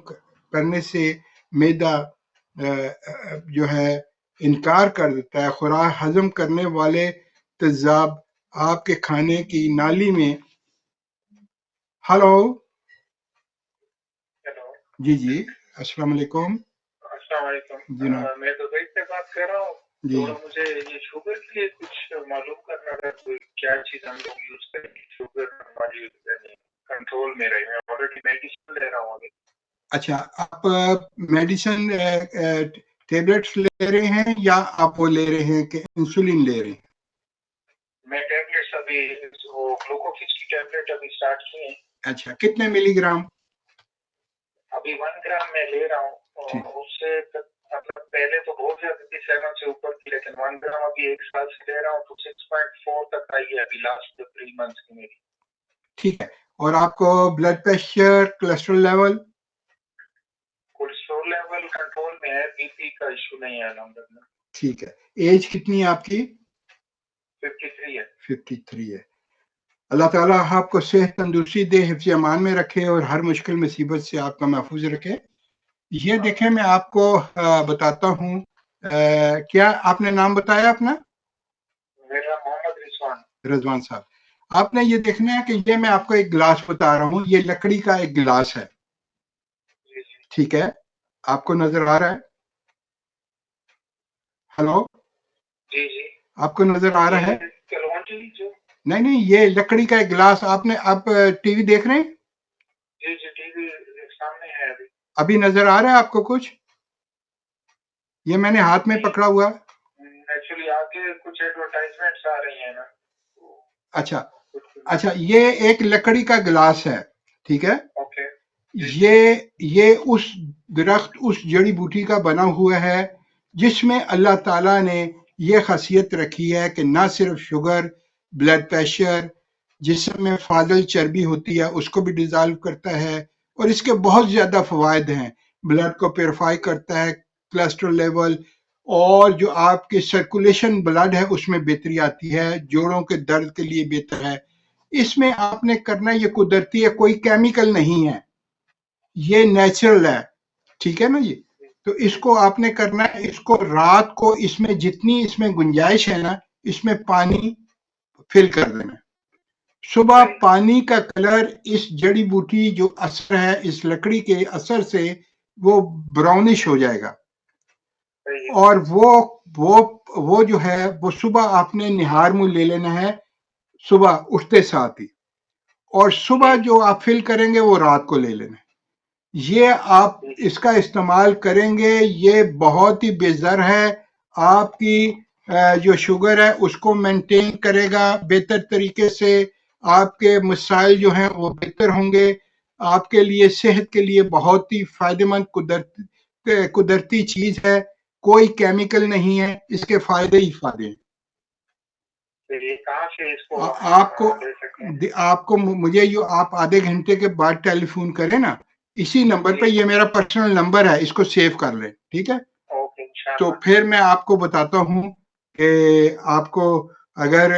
کرنے سے معدہ جو ہے انکار کر دیتا ہے، خوراک ہضم کرنے والے تیزاب آپ کے کھانے کی نالی میں ہلو جی السلام علیکم۔ السلام علیکم، میں دبئی سے بات کر رہا ہوں۔ تھوڑا مجھے یہ شوگر کے لیے کچھ معلوم کرنا تھا، کیا چیز ہم لوگ یوز کریں گے شوگر ہماری کنٹرول میں رہے۔ میں آلریڈی میڈیسن لے رہا ہوں ابھی۔ اچھا، آپ میڈیسن ٹیبلٹس لے رہے ہیں یا آپ وہ لے رہے ہیں کہ انسولین لے رہے ہیں؟ میں ٹیبلٹس ابھی وہ گلوکوفیس کی ٹیبلٹ ابھی اسٹارٹ کی ہیں۔ اچھا، کتنے ملی گرام؟ ابھی 1 گرام میں لے رہا ہوں، اور اس سے مطلب پہلے تو بہت زیادہ تھی 7 سے اوپر کی، لیکن 1 گرام ابھی 1 سال سے لے رہا ہوں تو 6.4 تک آئی ہے ابھی لاسٹ 3 منتھس کی میری۔ ٹھیک ہے، اور آپ کو blood pressure, cholesterol level? Cholesterol level control میں ہے، بی پی کا ایشو نہیں ہے الحمدللہ۔ ٹھیک ہے، ایج کتنی ہے آپ کی؟ 53 ہے۔ 53 ہے۔ اللہ تعالیٰ آپ کو صحت تندرستی دے، حفظ امان میں رکھے اور ہر مشکل مصیبت سے آپ کا محفوظ رکھے۔ یہ دیکھیں میں آپ کو بتاتا ہوں، کیا آپ نے نام بتایا اپنا؟ میرا محمد رضوان صاحب۔ آپ نے یہ دیکھنا ہے کہ یہ میں آپ کو ایک گلاس بتا رہا ہوں، یہ لکڑی کا ایک گلاس ہے، ٹھیک ہے؟ آپ کو نظر آ رہا ہے؟ ہلو جی آپ کو نظر آ رہا ہے؟ نہیں، یہ لکڑی کا ایک گلاس، آپ ٹی وی دیکھ رہے ہیں؟ جی ٹی وی سامنے ہے ابھی نظر آ رہا ہے آپ کو کچھ؟ یہ میں نے ہاتھ میں پکڑا ہوا۔ ایکچولی آگے کچھ ایڈورٹائزمنٹس آ رہی ہیں نا۔ اچھا، یہ ایک لکڑی کا گلاس ہے، ٹھیک ہے؟ یہ اس درخت، اس جڑی بوٹی کا بنا ہوا ہے جس میں اللہ تعالیٰ نے یہ خاصیت رکھی ہے کہ نہ صرف شوگر، بلڈ پریشر، جسم میں فاضل چربی ہوتی ہے اس کو بھی ڈیزالو کرتا ہے، اور اس کے بہت زیادہ فوائد ہیں۔ بلڈ کو پیوریفائی کرتا ہے، کولیسٹرول لیول، اور جو آپ کے سرکولیشن بلڈ ہے اس میں بہتری آتی ہے، جوڑوں کے درد کے لیے بہتر ہے۔ اس میں آپ نے کرنا یہ قدرتی ہے، کوئی کیمیکل نہیں ہے، یہ نیچرل ہے، ٹھیک ہے نا جی۔ تو اس کو آپ نے کرنا ہے، اس کو رات کو اس میں جتنی اس میں گنجائش ہے نا اس میں پانی فل کر دینا۔ صبح پانی کا کلر اس جڑی بوٹی جو اثر ہے اس لکڑی کے اثر سے وہ براؤنش ہو جائے گا، اور وہ جو ہے وہ صبح آپ نے نہار منہ لے لینا ہے صبح اٹھتے ساتھ ہی، اور صبح جو آپ فل کریں گے وہ رات کو لے لینا ہے۔ یہ آپ اس کا استعمال کریں گے، یہ بہت ہی بے ضر ہے، آپ کی جو شوگر ہے اس کو مینٹین کرے گا بہتر طریقے سے، آپ کے مسائل جو ہیں وہ بہتر ہوں گے، آپ کے لیے صحت کے لیے بہت ہی فائدہ مند قدرتی چیز ہے، کوئی کیمیکل نہیں ہے، اس کے فائدے ہی فائدے ہیں۔ آپ کو مجھے آپ آدھے گھنٹے کے بعد ٹیلی فون کریں نا اسی نمبر پہ، یہ میرا پرسنل نمبر ہے، اس کو سیو کر لیں، ٹھیک ہے؟ تو پھر میں آپ کو بتاتا ہوں کہ آپ کو اگر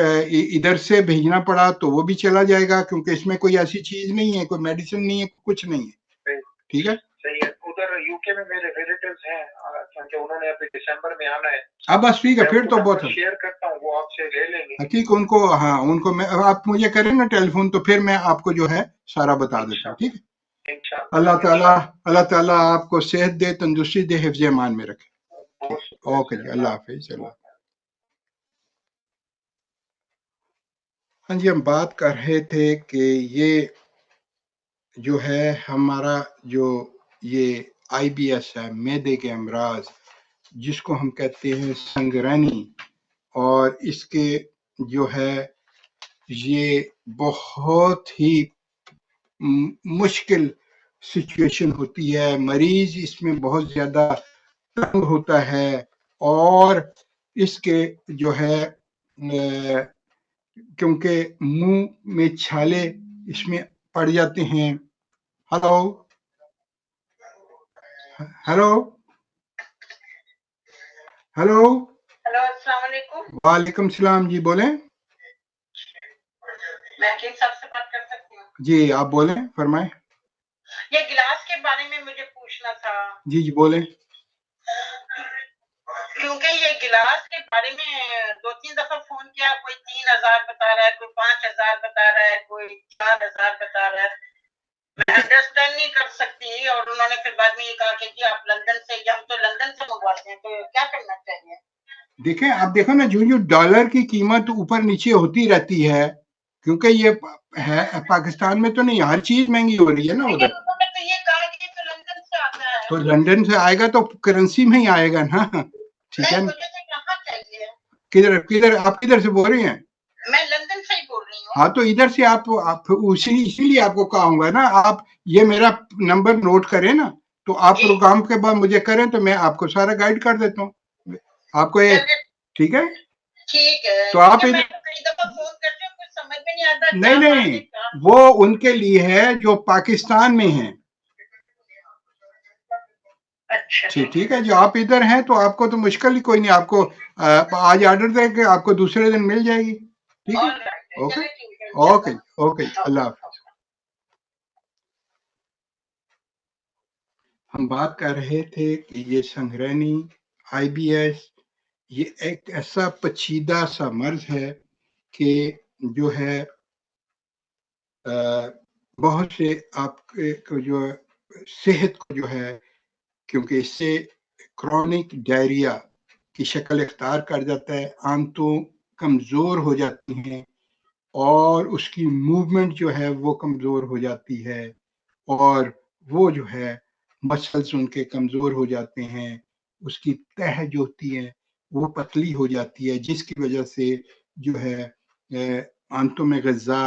ادھر سے بھیجنا پڑا تو وہ بھی چلا جائے گا، کیونکہ اس میں کوئی ایسی چیز نہیں ہے، کوئی میڈیسن نہیں ہے، کچھ نہیں ہے، ٹھیک ہے؟ صحیح ہے۔ ادھر یو کے میں میرے ریلیٹیوز ہیں، کیونکہ انہوں نے ابھی دسمبر میں آنا ہے۔ اب بس ٹھیک ہے، پھر تو بہت شیئر کرتا ہوں، وہ آپ سے لے لیں گے۔ ٹھیک، ان کو ہاں، ان کو میں آپ مجھے کریں نا ٹیلی فون تو پھر میں آپ کو جو ہے سارا بتا دیتا ہوں، ٹھیک ہے؟ اللہ تعالیٰ آپ کو صحت دے، تندرستی دے، حفظ امان میں رکھے۔ اوکے جی، اللہ حافظ۔ ہاں جی، ہم بات کر رہے تھے کہ یہ جو ہے ہمارا جو یہ آئی بی ایس ہے، معدے کے امراض، جس کو ہم کہتے ہیں سنگرانی، اور اس کے جو ہے یہ بہت ہی مشکل سچویشن ہوتی ہے، مریض اس میں بہت زیادہ تنگ ہوتا ہے، اور اس کے جو ہے کیونکہ منہ میں چھالے اس میں پڑ جاتے ہیں۔ ہلو ہلو ہلو ہلو، السلام علیکم۔ وعلیکم السلام، جی بولیں۔ میں حکیم صاحب سے بات کر سکتی ہوں؟ جی آپ بولیں، فرمائیں۔ یہ گلاس کے بارے میں مجھے پوچھنا تھا۔ جی بولیں۔ کیونکہ یہ گلاس کے بارے میں 2-3 دفعہ فون کیا، کوئی 3000 بتا رہا ہے، کوئی 5000 بتا رہا ہے، کوئی 4000 بتا رہا ہے، میں انڈرسٹینڈ نہیں کر سکتی، اور انہوں نے پھر بعد میں یہ کہا کہ جی آپ لندن سے، ہم تو لندن سے منگواتے ہیں، تو کیا کرنا چاہیے؟ دیکھیں، آپ دیکھو نا، جو ڈالر کی قیمت اوپر نیچے ہوتی رہتی ہے، کیونکہ یہ ہے پاکستان میں تو نہیں، ہر چیز مہنگی ہو رہی ہے نا ادھر، تو یہ کہا کہ تو لندن سے آتا ہے، تو لندن سے آئے گا تو کرنسی میں ہی آئے گا نا، ٹھیک ہے؟ مجھے تو کہاں چاہیے۔ کدھر آپ کدھر سے بول رہی ہیں؟ میں لندن سے ہی بول رہی ہوں۔ ہاں، تو ادھر سے آپ اسی لیے آپ کو کہوں گا نا، آپ یہ میرا نمبر نوٹ کریں نا، تو آپ پروگرام کے بعد مجھے کریں تو میں آپ کو سارا گائیڈ کر دیتا ہوں آپ کو، یہ ٹھیک ہے؟ ٹھیک ہے، تو آپ نہیں، وہ ان کے لیے ہے جو پاکستان میں ہیں۔ اچھا ٹھیک ہے، جو آپ ادھر ہیں تو آپ کو تو مشکل ہی کوئی نہیں، آپ کو آج آرڈر دے کے آپ کو دوسرے دن مل جائے گی، ٹھیک ہے؟ اوکے اوکے اوکے، اللہ حافظ۔ ہم بات کر رہے تھے کہ یہ سنگرانی، آئی بی ایس، یہ ایک ایسا پیچیدہ سا مرض ہے کہ جو ہے بہت سے آپ کو جو صحت کو جو ہے، کیونکہ اس سے کرونک ڈائریا کی شکل اختیار کر جاتا ہے، آنتوں کمزور ہو جاتی ہیں، اور اس کی موومنٹ جو ہے وہ کمزور ہو جاتی ہے، اور وہ جو ہے مسلز ان کے کمزور ہو جاتے ہیں، اس کی تہہ جو ہوتی ہے وہ پتلی ہو جاتی ہے، جس کی وجہ سے جو ہے آنتوں میں غذا،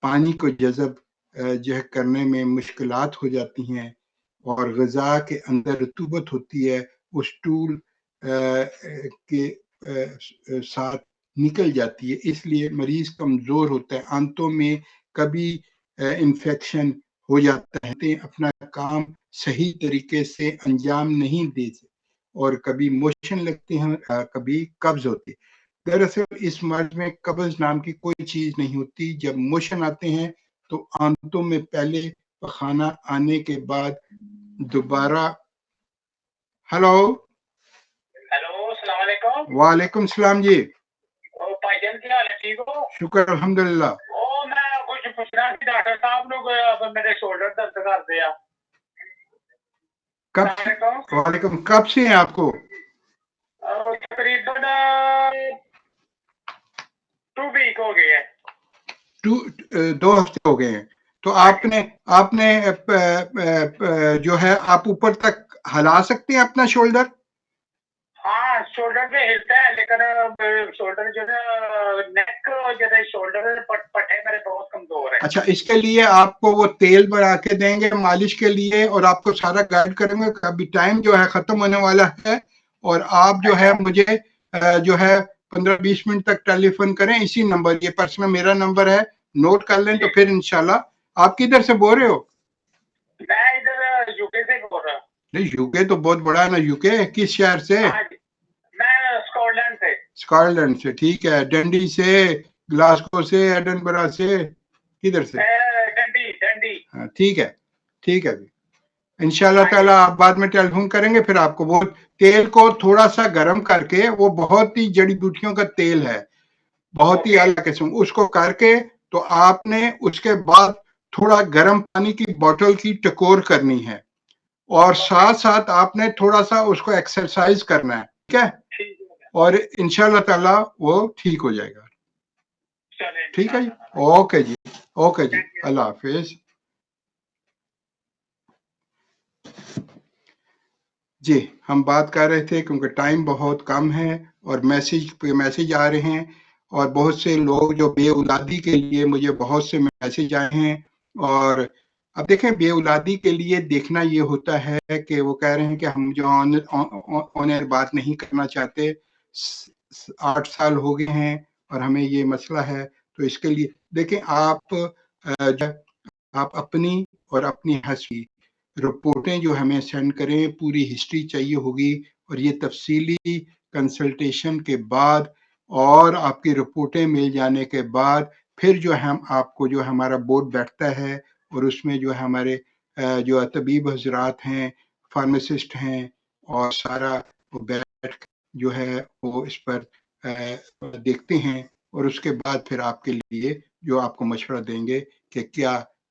پانی کو جذب جو ہے کرنے میں مشکلات ہو جاتی ہیں، اور غذا کے اندر رطوبت ہوتی ہے اس ٹول کے ساتھ نکل جاتی ہے، اس لیے مریض کمزور ہوتا ہے، آنتوں میں کبھی انفیکشن ہو جاتا ہے، اپنا کام صحیح طریقے سے انجام نہیں دے سکتے، اور کبھی موشن لگتی ہیں، کبھی قبض ہوتی ہے۔ دراصل اس مرض میں قبض نام کی کوئی چیز نہیں ہوتی۔ جب موشن آتے ہیں تو آنتوں میں پہلے پخانہ آنے کے بعد دوبارہ ہلو السلام علیکم۔ وعلیکم السلام جی، بھائی جان کیا حال ہے؟ ٹھیک ہو؟ شکر الحمدللہ۔ میں کچھ پوچھنا سی ڈاکٹر صاحب لوگ میرے شولڈر درد کر دیا۔ وعلیکم، کب سے ہیں آپ کو؟ تقریباً 2 ویک ہو گئے ہیں۔ 2 ہفتے ہو گئے ہیں۔ تو آپ نے جو ہے آپ اوپر تک ہلا سکتے ہیں اپنا شولڈر؟ ہاں شولڈر پہ ہلتا ہے، لیکن شولڈر جو ہے نیک جو ہے شولڈر پٹھے میرے بہت کمزور ہے۔ اچھا، اس کے لیے آپ کو وہ تیل بنا کے دیں گے مالش کے لیے، اور آپ کو سارا گائیڈ کریں گے۔ ابھی ٹائم جو ہے ختم ہونے والا ہے، اور آپ جو ہے مجھے جو ہے 15-20 منٹ تک ٹیلی فون کریں اسی نمبر، یہ پرسنل میرا نمبر ہے، نوٹ کر لیں تو پھر انشاءاللہ۔ آپ کدھر سے بول رہے ہو؟ میں ادھر یو کے سے بول رہا ہوں۔ نہیں، یو کے تو بہت بڑا ہے نا، یو کے کس شہر سے؟ میں اسکاٹ سے۔ اسکاٹ لینڈ سے، ٹھیک ہے۔ ڈنڈی سے، گلاسکو سے، ایڈنبرا سے، کدھر سے؟ ڈنڈی۔ ہاں ٹھیک ہے، ٹھیک ہے۔ انشاءاللہ تعالیٰ آپ بعد میں ٹیلی فون کریں گے، پھر آپ کو وہ تیل کو تھوڑا سا گرم کر کے، وہ بہت ہی جڑی بوٹیوں کا تیل ہے، بہت ہی اعلیٰ قسم، اس کو کر کے تو آپ نے اس کے بعد تھوڑا گرم پانی کی بوتل کی ٹکور کرنی ہے، اور ساتھ ساتھ آپ نے تھوڑا سا اس کو ایکسرسائز کرنا ہے، ٹھیک ہے؟ اور انشاءاللہ تعالیٰ وہ ٹھیک ہو جائے گا۔ ٹھیک ہے جی، اوکے جی، اوکے جی، اللہ حافظ جی۔ ہم بات کر رہے تھے کیونکہ ٹائم بہت کم ہے اور میسیج آ رہے ہیں، اور بہت سے لوگ جو بے اولادی کے لیے مجھے بہت سے میسیج آئے ہیں، اور اب دیکھیں بے اولادی کے لیے دیکھنا یہ ہوتا ہے کہ وہ کہہ رہے ہیں کہ ہم جو آن بات نہیں کرنا چاہتے، 8 سال ہو گئے ہیں اور ہمیں یہ مسئلہ ہے، تو اس کے لیے دیکھیں آپ اپنی اور اپنی ہنسی رپورٹیں جو ہمیں سینڈ کریں، پوری ہسٹری چاہیے ہوگی، اور یہ تفصیلی کنسلٹیشن کے بعد اور آپ کی رپورٹیں مل جانے کے بعد پھر جو ہم آپ کو جو ہمارا بورڈ بیٹھتا ہے، اور اس میں جو ہمارے جو طبیب حضرات ہیں، فارماسسٹ ہیں، اور سارا وہ بیٹھ جو ہے وہ اس پر دیکھتے ہیں، اور اس کے بعد پھر آپ کے لیے جو آپ کو مشورہ دیں گے کہ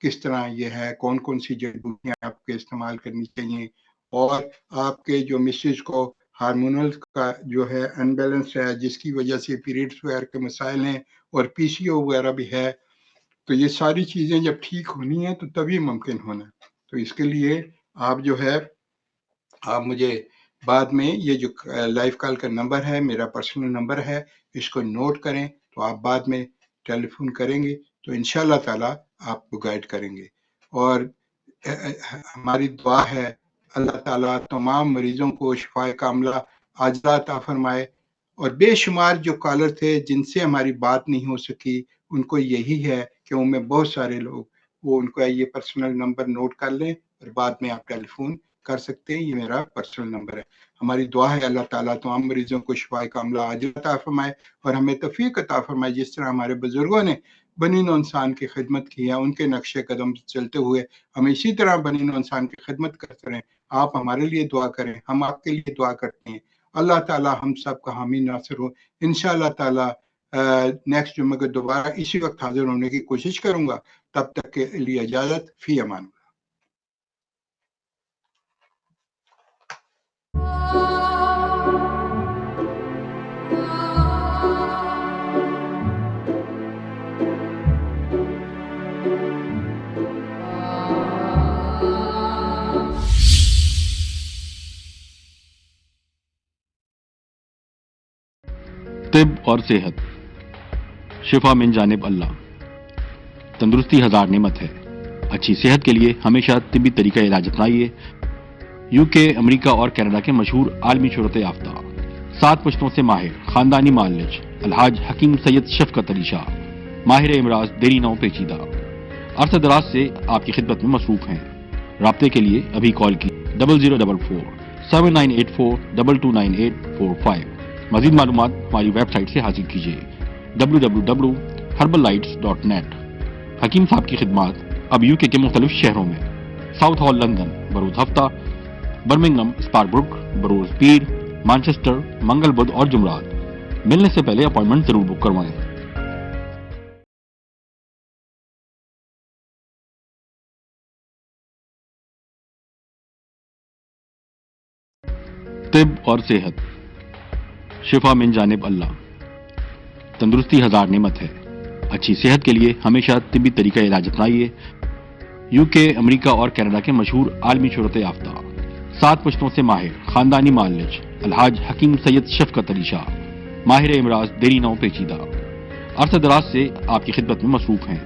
کس طرح یہ ہے، کون کون سی جڑی بوٹیاں آپ کے استعمال کرنی چاہیے، اور آپ کے جو مسز کو ہارمونل کا جو ہے ان بیلنس ہے، جس کی وجہ سے پیریڈز وغیرہ کے مسائل ہیں، اور پی سی او وغیرہ بھی ہے، تو یہ ساری چیزیں جب ٹھیک ہونی ہیں تو تبھی ممکن ہونا۔ تو اس کے لیے آپ جو ہے آپ مجھے بعد میں یہ جو لائیو کال کا نمبر ہے، میرا پرسنل نمبر ہے، اس کو نوٹ کریں، تو آپ بعد میں ٹیلی فون کریں گے تو انشاءاللہ تعالیٰ آپ کو گائیڈ کریں گے۔ اور ہماری دعا ہے اللہ تعالیٰ تمام مریضوں کو شفائے کاملہ عاجلہ عطا فرمائے، اور بے شمار جو کالر تھے جن سے ہماری بات نہیں ہو سکی، ان کو یہی ہے کہ ان میں بہت سارے لوگ وہ ان کو یہ پرسنل نمبر نوٹ کر لیں، اور بعد میں آپ ٹیلی فون کر سکتے ہیں، یہ میرا پرسنل نمبر ہے۔ ہماری دعا ہے اللہ تعالیٰ تمام مریضوں کو شفائے کاملہ عاجلہ عطا فرمائے، اور ہمیں توفیق عطا فرمائے، جس طرح ہمارے بزرگوں نے بنی نوع انسان کی خدمت کی ہے، ان کے نقش قدم چلتے ہوئے ہم اسی طرح بنی نوع انسان کی خدمت کرتے رہیں۔ آپ ہمارے لیے دعا کریں، ہم آپ کے لیے دعا کرتے ہیں۔ اللہ تعالیٰ ہم سب کا حامی ناصر ہو۔ انشاءاللہ تعالیٰ نیکسٹ جمعہ کو دوبارہ اسی وقت حاضر ہونے کی کوشش کروں گا۔ تب تک کے لیے اجازت، فی امان۔ طب اور صحت، شفا من جانب اللہ۔ تندرستی ہزار نعمت ہے، اچھی صحت کے لیے ہمیشہ طبی طریقہ علاج اپنائیے۔ یو کے، امریکہ اور کینیڈا کے مشہور عالمی شہرت یافتہ 7 پشتوں سے ماہر خاندانی معالج الحاج حکیم سید شفقت علی شاہ، ماہر امراض دیری نو پیچیدہ، عرصہ دراز سے آپ کی خدمت میں مصروف ہیں۔ رابطے کے لیے ابھی کال کی 0044 7984229845. مزید معلومات ہماری ویب سائٹ سے حاصل کیجیے www.herbalites.net. حکیم صاحب کی خدمات اب UK کے مختلف شہروں میں: ساؤتھ ہال لندن بروز ہفتہ، برمنگھم، اسپاربروک، بروز پیر، مانچسٹر منگل بدھ اور جمعرات۔ ملنے سے پہلے اپائنٹمنٹ ضرور بک کروائیں۔ طب اور صحت، شفا من جانب اللہ۔ تندرستی ہزار نعمت ہے۔ اچھی صحت کے لیے ہمیشہ طبی طریقہ علاج اپنائیے۔ UK، امریکہ اور کینیڈا کے مشہور عالمی شہرت یافتہ 7 پشتوں سے ماہر خاندانی معالج الحاج حکیم سید شفقت علی شاہ، ماہر امراض دیری نو پیچیدہ، عرصہ دراز سے آپ کی خدمت میں مصروف ہیں۔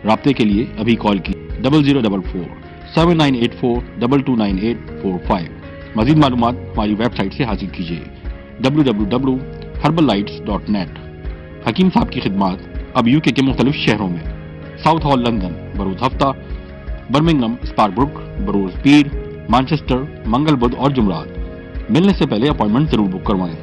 رابطے کے لیے ابھی کال کی 0044-7984-229845۔ مزید معلومات ہماری ویب سائٹ سے حاصل کیجیے www.herbalites.net. حکیم صاحب کی خدمات اب UK کے مختلف شہروں میں: ساؤتھ ہال لندن بروز ہفتہ، برمنگھم، اسپاربروک، بروز پیر، مانچسٹر منگل بدھ اور جمعرات۔ ملنے سے پہلے اپائنٹمنٹ ضرور بک کروائیں۔